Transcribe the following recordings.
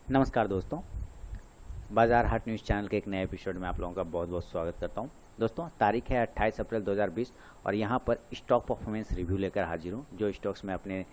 नमस्कार दोस्तों, बाजार हाट न्यूज़ चैनल के एक नए एपिसोड में आप लोगों का बहुत बहुत स्वागत करता हूं। दोस्तों, तारीख है 28 अप्रैल 2020 और यहां पर स्टॉक परफॉर्मेंस रिव्यू लेकर हाजिर हूं, जो स्टॉक्स मैं अपने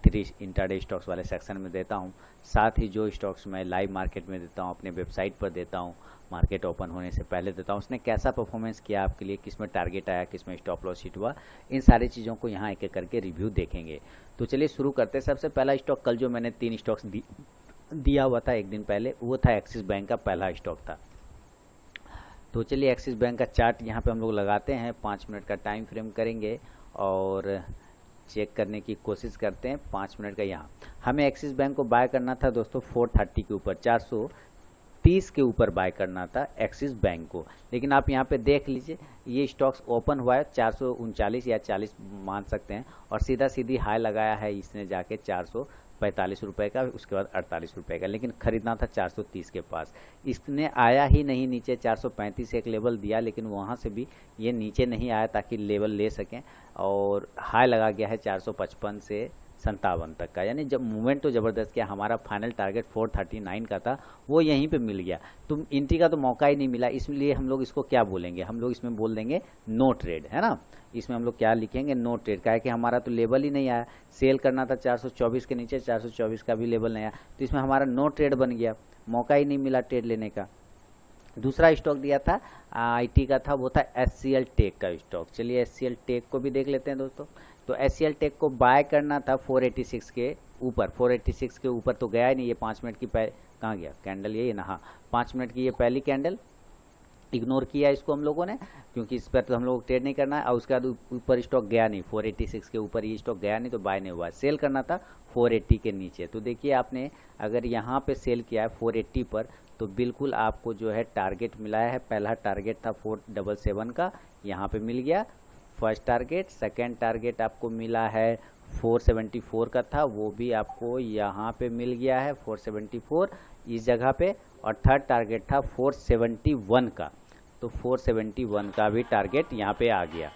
3 इंट्राडे स्टॉक्स वाले सेक्शन में देता हूं। साथ ही जो स्टॉक्स मैं लाइव मार्केट में देता हूं, अपने वेबसाइट पर देता हूं, मार्केट ओपन होने से पहले देता हूं, उसने कैसा परफॉर्मेंस किया आपके लिए, किस में टारगेट आया, किस में स्टॉप लॉस हिट हुआ, इन सारी चीज़ों को यहाँ एक एक करके रिव्यू देखेंगे। तो चलिए शुरू करते हैं। सबसे पहला स्टॉक, कल जो मैंने 3 स्टॉक्स दिया हुआ था एक दिन पहले, वो था एक्सिस बैंक का पहला स्टॉक था। तो चलिए एक्सिस बैंक का चार्ट यहाँ पे हम लोग लगाते हैं, 5 मिनट का टाइम फ्रेम करेंगे और चेक करने की कोशिश करते हैं 5 मिनट का। यहाँ हमें एक्सिस बैंक को बाय करना था दोस्तों 430 के ऊपर, 430 के ऊपर बाय करना था एक्सिस बैंक को। लेकिन आप यहाँ पे देख लीजिए, ये स्टॉक्स ओपन हुआ है 439 या 40 मान सकते हैं, और सीधा सीधी हाई लगाया है इसने जाके 445 रुपए का, उसके बाद 48 रुपए का, लेकिन खरीदना था 430 के पास। इसने आया ही नहीं नीचे, 435 एक लेवल दिया, लेकिन वहाँ से भी ये नीचे नहीं आया ताकि लेवल ले सकें, और हाई लगा गया है 455 से 57 तक का। यानी जब मूवमेंट तो ज़बरदस्त किया, हमारा फाइनल टारगेट 439 का था, वो यहीं पे मिल गया। तो एंट्री का तो मौका ही नहीं मिला, इसलिए हम लोग इसको क्या बोलेंगे, हम लोग इसमें बोल देंगे नो ट्रेड, है ना। इसमें हम लोग क्या लिखेंगे, नो ट्रेड का है कि हमारा तो लेवल ही नहीं आया, सेल करना था 424 के नीचे, 424 का भी लेवल नहीं आया, तो इसमें हमारा नो ट्रेड बन गया, मौका ही नहीं मिला ट्रेड लेने का। दूसरा स्टॉक दिया था आईटी का था, वो था एचसीएल टेक का स्टॉक। चलिए एचसीएल टेक को भी देख लेते हैं दोस्तों। तो एचसीएल टेक को बाय करना था 486 के ऊपर, 486 के ऊपर तो गया ही नहीं। ये 5 मिनट की कहाँ गया कैंडल, यही ना, हाँ 5 मिनट की ये पहली कैंडल इग्नोर किया इसको हम लोगों ने, क्योंकि इस पर तो हम लोग ट्रेड नहीं करना है। और उसके बाद ऊपर स्टॉक गया नहीं, 486 के ऊपर ये स्टॉक गया नहीं, तो बाय नहीं हुआ। सेल करना था 480 के नीचे। तो देखिए आपने अगर यहाँ पे सेल किया है 480 पर, तो बिल्कुल आपको जो है टारगेट मिला है। पहला टारगेट था 477 का, यहाँ पे मिल गया फर्स्ट टारगेट। सेकेंड टारगेट आपको मिला है 474 का था, वो भी आपको यहाँ पे मिल गया है 474 इस जगह पे। और थर्ड टारगेट था 471 का, तो 471 का भी टारगेट यहाँ पे आ गया।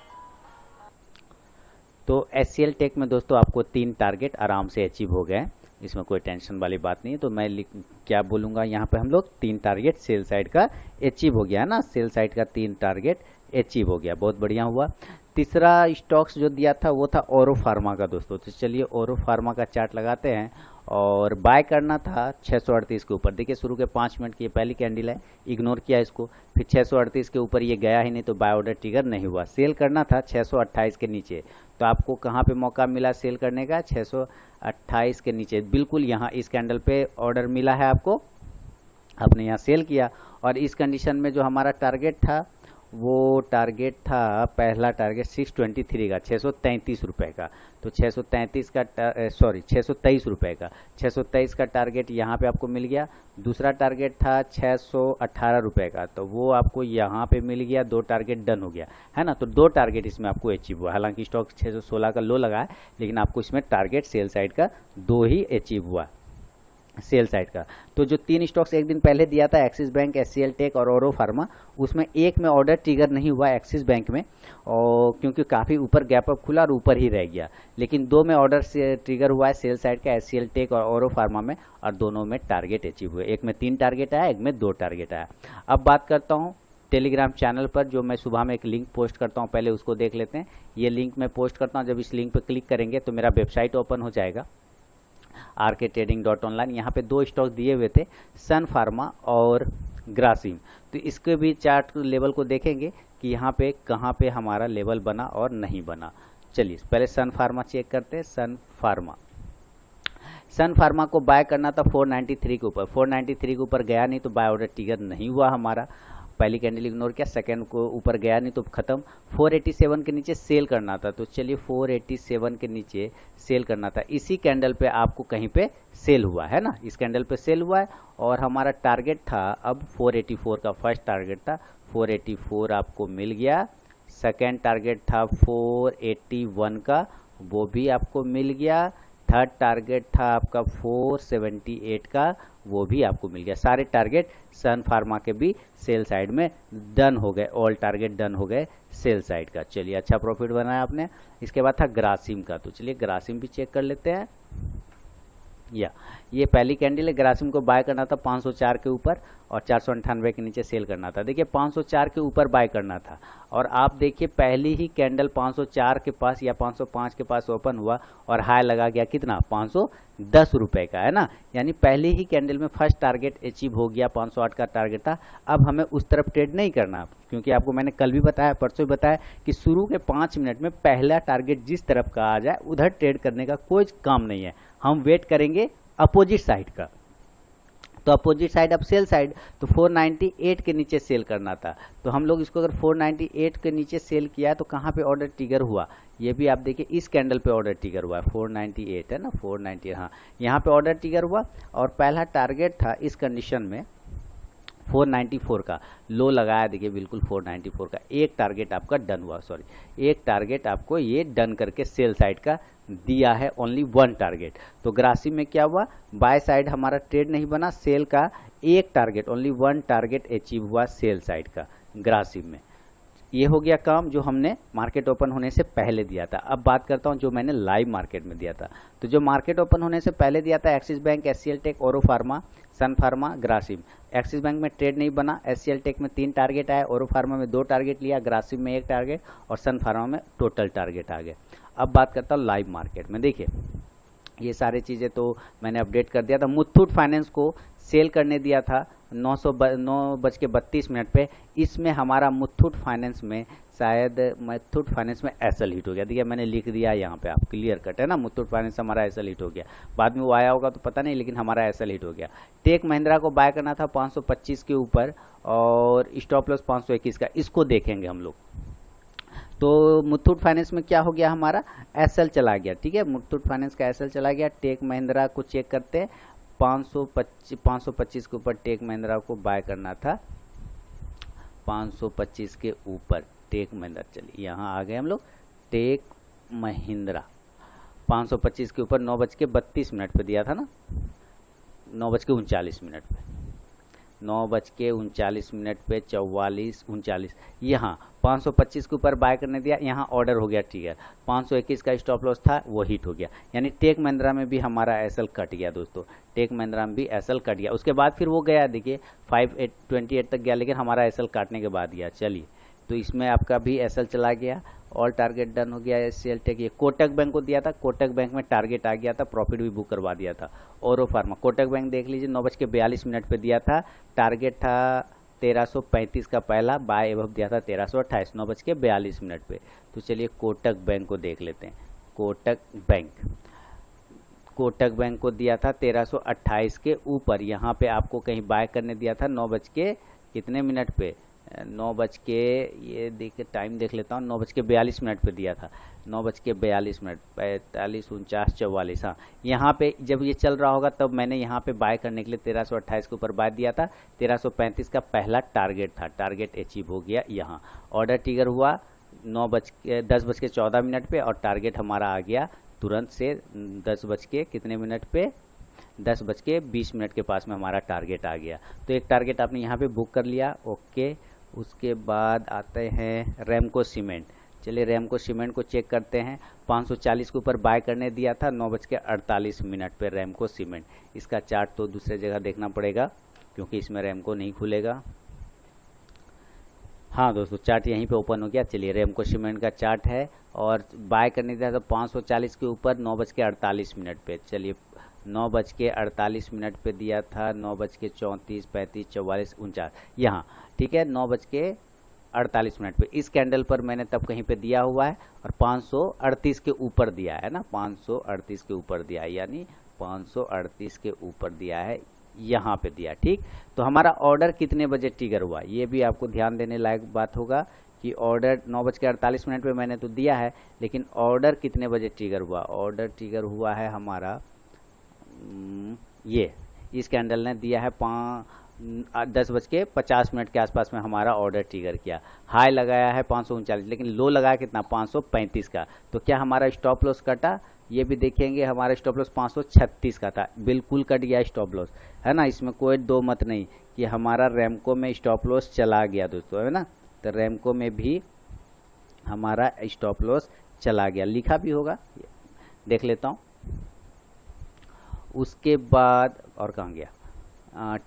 तो एचसीएल टेक में दोस्तों आपको 3 टारगेट आराम से अचीव हो गए, इसमें कोई टेंशन वाली बात नहीं है। तो मैं क्या बोलूँगा, यहाँ पे हम लोग 3 टारगेट सेल साइड का अचीव हो गया है ना, सेल साइड का 3 टारगेट अचीव हो गया, बहुत बढ़िया हुआ। तीसरा स्टॉक्स जो दिया था वो था ओरो फार्मा का दोस्तों। तो चलिए ओरो फार्मा का चार्ट लगाते हैं, और बाय करना था 638 के ऊपर। देखिए शुरू के 5 मिनट की ये पहली कैंडल है, इग्नोर किया इसको, फिर 638 के ऊपर ये गया ही नहीं, तो बाय ऑर्डर ट्रिगर नहीं हुआ। सेल करना था 628 के नीचे, तो आपको कहाँ पे मौका मिला सेल करने का, 628 के नीचे, बिल्कुल यहाँ इस कैंडल पे ऑर्डर मिला है आपको, आपने यहाँ सेल किया। और इस कंडीशन में जो हमारा टारगेट था, वो टारगेट था पहला टारगेट 623 का, 633 रुपए का। तो 633 का 623 रुपए का, 623 का टारगेट यहाँ पे आपको मिल गया। दूसरा टारगेट था 618 रुपए का, तो वो आपको यहाँ पे मिल गया, 2 टारगेट डन हो गया, है ना। तो 2 टारगेट इसमें आपको अचीव हुआ। हालांकि स्टॉक 616 का लो लगा है, लेकिन आपको इसमें टारगेट सेल साइड का 2 ही अचीव हुआ, सेल साइड का। तो जो 3 स्टॉक्स एक दिन पहले दिया था, एक्सिस बैंक, एचसीएल टेक और ओरो फार्मा, उसमें एक में ऑर्डर ट्रिगर नहीं हुआ एक्सिस बैंक में, और क्योंकि काफ़ी ऊपर गैप अप खुला और ऊपर ही रह गया। लेकिन 2 में ऑर्डर से ट्रिगर हुआ है सेल साइड का, एचसीएल टेक और ओरो फार्मा में, और दोनों में टारगेट अचीव हुए। एक में 3 टारगेट आया, एक में 2 टारगेट आया। अब बात करता हूँ टेलीग्राम चैनल पर, जो मैं सुबह में एक लिंक पोस्ट करता हूँ, पहले उसको देख लेते हैं। ये लिंक मैं पोस्ट करता हूँ, जब इस लिंक पर क्लिक करेंगे तो मेरा वेबसाइट ओपन हो जाएगा, RKtrading.online। यहाँ पे 2 स्टॉक दिए हुए थे, सन फार्मा और ग्रासिम। तो इसके भी चार्ट लेवल को देखेंगे कि यहाँ पे कहाँ पे हमारा लेवल बना और नहीं बना। चलिए पहले सन फार्मा चेक करते हैं। सन फार्मा को बाय करना था 493 के ऊपर, 493 के ऊपर गया नहीं, तो बाय ऑर्डर ट्रिगर नहीं हुआ हमारा। पहली कैंडल इग्नोर किया, सेकंड को ऊपर गया नहीं तो खत्म। 487 के नीचे सेल करना था, तो चलिए 487 के नीचे सेल करना था। इसी कैंडल पे आपको कहीं पे सेल हुआ है ना, इस कैंडल पे सेल हुआ है, और हमारा टारगेट था अब 484 का, फर्स्ट टारगेट था 484 आपको मिल गया। सेकेंड टारगेट था 481 का, वो भी आपको मिल गया। थर्ड टारगेट था आपका 478 का, वो भी आपको मिल गया। सारे टारगेट सन फार्मा के भी सेल साइड में डन हो गए, ऑल टारगेट डन हो गए सेल साइड का। चलिए अच्छा प्रॉफिट बनाया आपने। इसके बाद था ग्रासिम का, तो चलिए ग्रासिम भी चेक कर लेते हैं। या ये पहली कैंडल है, ग्रासिम को बाय करना था 504 के ऊपर और 498 के नीचे सेल करना था। देखिए 504 के ऊपर बाय करना था और आप देखिए पहली ही कैंडल 504 के पास या 505 के पास ओपन हुआ और हाई लगा गया कितना, 510 रुपए का, है ना। यानी पहली ही कैंडल में फर्स्ट टारगेट अचीव हो गया, 508 का टारगेट था। अब हमें उस तरफ ट्रेड नहीं करना, क्योंकि आपको मैंने कल भी बताया, परसों भी बताया कि शुरू के 5 मिनट में पहला टारगेट जिस तरफ का आ जाए उधर ट्रेड करने का कोई काम नहीं है। हम वेट करेंगे अपोजिट साइड का। तो अपोजिट साइड अब सेल साइड, तो 498 के नीचे सेल करना था। तो हम लोग इसको अगर 498 के नीचे सेल किया तो कहाँ पे ऑर्डर ट्रिगर हुआ, ये भी आप देखिए इस कैंडल पे ऑर्डर ट्रिगर हुआ है, 498 है ना, 498, हाँ यहाँ पे ऑर्डर ट्रिगर हुआ और पहला टारगेट था इस कंडीशन में 494 का, लो लगाया देखिए बिल्कुल 494 का। एक टारगेट आपका डन हुआ, सॉरी एक टारगेट आपको ये डन करके सेल साइड का दिया है, ओनली वन टारगेट। तो ग्रासिम में क्या हुआ, बाय साइड हमारा ट्रेड नहीं बना, सेल का एक target, only one target achieve हुआ सेल साइड का ग्रासिम में। ये हो गया काम जो हमने मार्केट ओपन होने से पहले दिया था। अब बात करता हूं जो मैंने लाइव मार्केट में दिया था। तो जो मार्केट ओपन होने से पहले दिया था, एक्सिस बैंक, एचसीएल टेक, ओरो फार्मा, सन फार्मा, ग्रासिम। एक्सिस बैंक में ट्रेड नहीं बना, एचसीएल टेक में 3 टारगेट आए, ओरो फार्मा में 2 टारगेट लिया, ग्रासिम में 1 टारगेट और सन फार्मा में टोटल टारगेट आ गए। अब बात करता हूँ लाइव मार्केट में। देखिए ये सारी चीज़ें तो मैंने अपडेट कर दिया था। मुथूट फाइनेंस को सेल करने दिया था 9:32 पे। इसमें हमारा मुथूट फाइनेंस में शायद मुथूट फाइनेंस में एसएल हिट हो गया। देखिए मैंने लिख दिया यहाँ पे, आप क्लियर कट है ना, मुथूट फाइनेंस हमारा एसएल हिट हो गया। बाद में वो आया होगा तो पता नहीं, लेकिन हमारा एसएल हिट हो गया। टेक महिंद्रा को बाय करना था 525 के ऊपर और स्टॉप लॉस 521 का, इसको देखेंगे हम लोग। तो मुथूट फाइनेंस में क्या हो गया, हमारा एसएल चला गया, ठीक है, मुथूट फाइनेंस का एसएल चला गया। टेक महिंद्रा को चेक करते हैं, 525 के ऊपर टेक महिंद्रा को बाय करना था, 525 के ऊपर टेक महिंद्रा। चलिए यहाँ आ गए हम लोग, टेक महिंद्रा 525 के ऊपर 9:32 पे दिया था ना, 9:39 पे, 9:39 पे 44:39, यहाँ 525 के ऊपर बाय करने दिया, यहाँ ऑर्डर हो गया, ठीक है। 521 का स्टॉप लॉस था, वो हिट हो गया। यानी टेक महिंद्रा में भी हमारा एसएल कट गया दोस्तों, टेक महिंद्रा में भी एसएल कट गया। उसके बाद फिर वो गया, देखिए 528 तक गया, लेकिन हमारा एसएल काटने के बाद गया। चलिए तो इसमें आपका भी एसएल चला गया, ऑल टारगेट डन हो गया। एचसीएल टेक, ये कोटक बैंक को दिया था, कोटक बैंक में टारगेट आ गया था, प्रॉफिट भी बुक करवा दिया था। ओरो फार्मा, कोटक बैंक देख लीजिए 9:42 पे दिया था, टारगेट था 1335 का पहला, बाय एवं दिया था 1328, 9:42 पे। तो चलिए कोटक बैंक को देख लेते हैं। कोटक बैंक को दिया था 1328 के ऊपर, यहाँ पे आपको कहीं बाय करने दिया था 9:00 पे, 9:00 ये देखिए टाइम देख लेता हूँ, 9:42 पे दिया था, 9:42, 45, 49, 44, हाँ यहाँ पे जब ये चल रहा होगा तब मैंने यहाँ पे बाय करने के लिए 1328 के ऊपर बाय दिया था। 1335 का पहला टारगेट था, टारगेट अचीव हो गया। यहाँ ऑर्डर ट्रिगर हुआ 10:14 पे और टारगेट हमारा आ गया तुरंत से 10:20 पे, 10:20 के पास में हमारा टारगेट आ गया। तो एक टारगेट आपने यहाँ पे बुक कर लिया, ओके। उसके बाद आते हैं रेमको सीमेंट। चलिए रेमको सीमेंट को चेक करते हैं, 540 के ऊपर बाय करने दिया था 9:48 पे रेमको सीमेंट। इसका चार्ट तो दूसरे जगह देखना पड़ेगा क्योंकि इसमें रेमको नहीं खुलेगा। हाँ दोस्तों चार्ट यहीं पे ओपन हो गया। चलिए रेमको सीमेंट का चार्ट है और बाय करने दिया था 540 के ऊपर 9:48 पे। चलिए 9:48 पे दिया था, 9:34, 35, 44, 49, यहाँ ठीक है 9:48 पे। इस कैंडल पर मैंने तब कहीं पे दिया हुआ है और 538 के ऊपर दिया है ना, 538 के ऊपर दिया है, यानी 538 के ऊपर दिया है, यहाँ पे दिया, ठीक। तो हमारा ऑर्डर कितने बजे ट्रिगर हुआ, ये भी आपको ध्यान देने लायक बात होगा कि ऑर्डर 9:48 पे मैंने तो दिया है, लेकिन ऑर्डर कितने बजे ट्रिगर हुआ। ऑर्डर ट्रिगर हुआ है हमारा, ये इस कैंडल ने दिया है 10:50 के आसपास में हमारा ऑर्डर ट्रिगर किया। हाई लगाया है 539, लेकिन लो लगाया कितना, 535 का। तो क्या हमारा स्टॉप लॉस कटा, ये भी देखेंगे। हमारा स्टॉप लॉस 536 का था, बिल्कुल कट गया स्टॉप लॉस, है ना। इसमें कोई दो मत नहीं कि हमारा रेमको में स्टॉप लॉस चला गया दोस्तों, है ना। तो रेमको में भी हमारा स्टॉप लॉस चला गया, लिखा भी होगा, देख लेता हूँ। उसके बाद और कहाँ गया,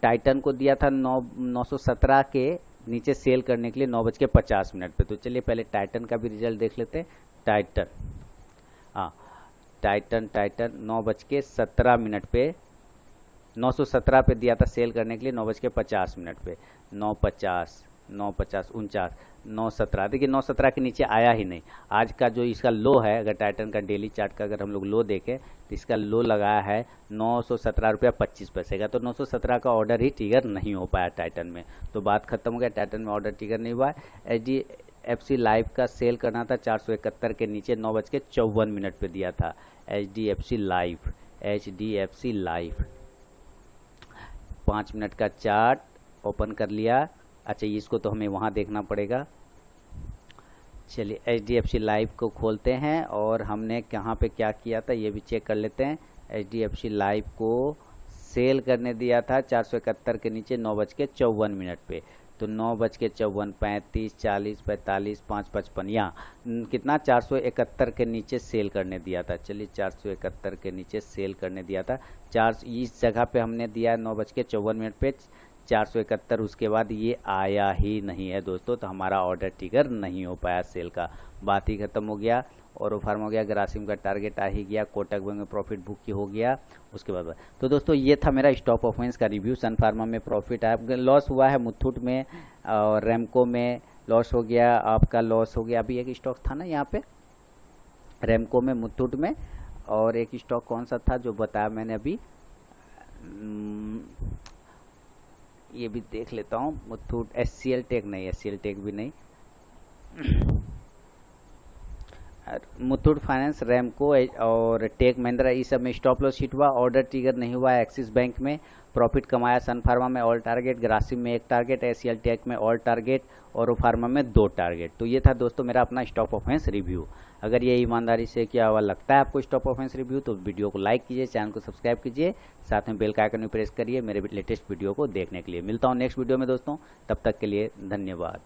टाइटन को दिया था 917 के नीचे सेल करने के लिए 9:50 पे। तो चलिए पहले टाइटन का भी रिजल्ट देख लेते हैं। टाइटन टाइटन 9:17 पे 917 पे दिया था सेल करने के लिए 9:50 पे। 9:50 49 9:17, देखिए 9:17 के नीचे आया ही नहीं। आज का जो इसका लो है, अगर टाइटन का डेली चार्ट का अगर हम लोग लो देखें तो इसका लो लगाया है 917.25 का। तो 917 का ऑर्डर ही ट्रिगर नहीं हो पाया टाइटन में, तो बात खत्म हो गया, टाइटन में ऑर्डर ट्रिगर नहीं हुआ। HDFC लाइफ का सेल करना था 471 के नीचे 9:54 पे दिया था। HDFC लाइफ 5 मिनट का चार्ट ओपन कर लिया। अच्छा, इसको तो हमें वहाँ देखना पड़ेगा। चलिए HDFC लाइफ को खोलते हैं और हमने कहाँ पे क्या किया था ये भी चेक कर लेते हैं। HDFC लाइफ को सेल करने दिया था 471 के नीचे 9:54 पे। तो 9:54, 35, 40, 45, 5:55, यहाँ कितना 471 के नीचे सेल करने दिया था। चलिए 471 के नीचे सेल करने दिया था। इस जगह पे हमने दिया 9:54 पे 471, उसके बाद ये आया ही नहीं है दोस्तों, तो हमारा ऑर्डर ट्रिगर नहीं हो पाया सेल का, बात ही खत्म हो गया। और फार्म हो गया, ग्रासिम का टारगेट आ ही गया, कोटक बैंक में प्रॉफिट बुक की हो गया उसके बाद। तो दोस्तों ये था मेरा स्टॉक परफॉर्मेंस का रिव्यू। सन फार्मा में प्रॉफिट आया, लॉस हुआ है मुथूट में और रेमको में लॉस हो गया, आपका लॉस हो गया। अभी एक स्टॉक था ना यहाँ पे रेमको में, मुथूट में, और एक स्टॉक कौन सा था जो बताया मैंने अभी, ये भी देख लेता हूँ। मुथूट SCL टेक नहीं, SCL टेक भी नहीं, मुथूट फाइनेंस, रेमको और टेक महिंद्रा, इस सब में स्टॉप लॉस हिट हुआ, ऑर्डर ट्रिगर नहीं हुआ। एक्सिस बैंक में प्रॉफिट कमाया, सन फार्मा में ऑल टारगेट, ग्रासिम में 1 टारगेट, SCL टेक में ऑल टारगेट और फार्मा में 2 टारगेट। तो ये था दोस्तों मेरा अपना स्टॉक परफॉर्मेंस रिव्यू। अगर ये ईमानदारी से किया हुआ लगता है आपको स्टॉक परफॉर्मेंस रिव्यू, तो वीडियो को लाइक कीजिए, चैनल को सब्सक्राइब कीजिए, साथ में बेल का आइकन भी प्रेस करिए मेरे लेटेस्ट वीडियो को देखने के लिए। मिलता हूँ नेक्स्ट वीडियो में दोस्तों, तब तक के लिए धन्यवाद।